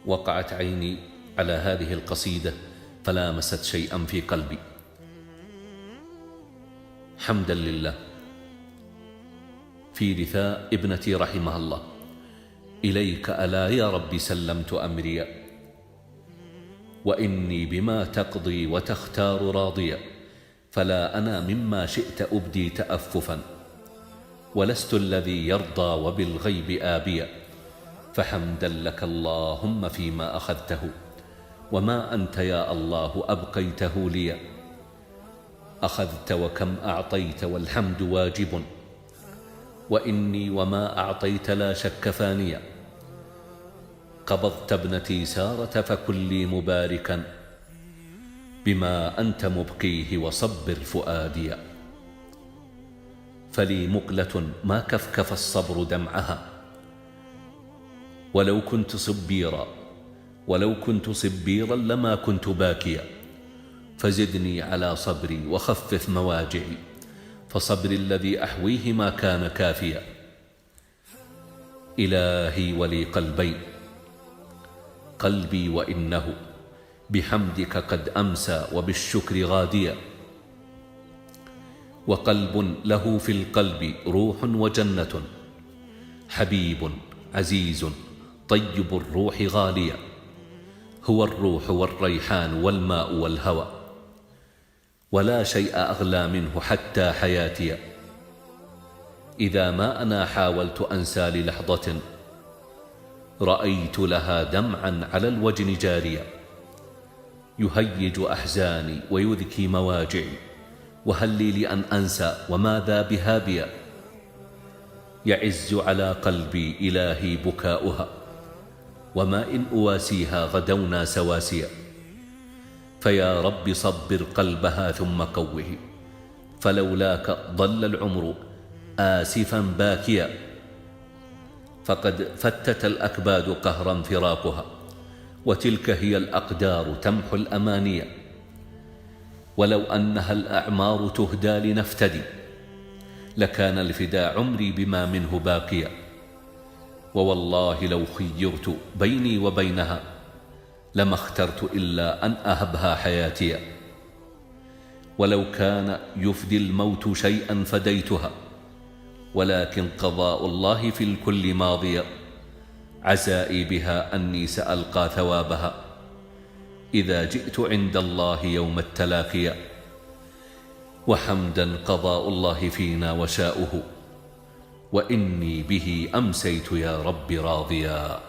وقعت عيني على هذه القصيدة فلامست شيئا في قلبي. حمدا لله. في رثاء ابنتي رحمها الله: إليك ألا يا رب سلمت أمري، وإني بما تقضي وتختار راضيا، فلا أنا مما شئت أبدي تأففا، ولست الذي يرضى وبالغيب آبيا، فحمدا لك اللهم فيما أخذته، وما أنت يا الله أبقيته لي. أخذت وكم أعطيت والحمد واجب، وإني وما أعطيت لا شك فانيا. قبضت ابنتي سارة فكلي مباركا، بما أنت مبقيه وصبر فؤاديا. فلي مقلة ما كفكف الصبر دمعها، ولو كنت صبيرا لما كنت باكيا. فزدني على صبري وخفف مواجعي، فصبري الذي أحويه ما كان كافيا. إلهي ولي قلبين، قلبي وإنه بحمدك قد أمسى وبالشكر غاديا، وقلب له في القلب روح وجنة، حبيب عزيز طيب الروح غاليا. هو الروح والريحان والماء والهوى، ولا شيء أغلى منه حتى حياتي. إذا ما أنا حاولت أنسى للحظة، رأيت لها دمعا على الوجن جاريا. يهيج أحزاني ويذكي مواجعي، وهل لي لأن أنسى وماذا بها بيا. يعز على قلبي إلهي بكاؤها، وما إن أواسيها غدونا سواسيا. فيا رب صبر قلبها ثم قوه، فلولاك ضل العمر آسفا باكيا. فقد فتت الأكباد قهرا فراقها، وتلك هي الأقدار تمحو الأماني. ولو أنها الأعمار تهدى لنفتدي، لكان الفداء عمري بما منه باقيا. ووالله لو خيرت بيني وبينها، لما اخترت إلا أن أهبها حياتي. ولو كان يفدي الموت شيئا فديتها، ولكن قضاء الله في الكل ماضيا. عزائي بها أني سألقى ثوابها، إذا جئت عند الله يوم التلاقي. وحمدا قضاء الله فينا وشاؤه، وإني به أمسيت يا رب راضيا.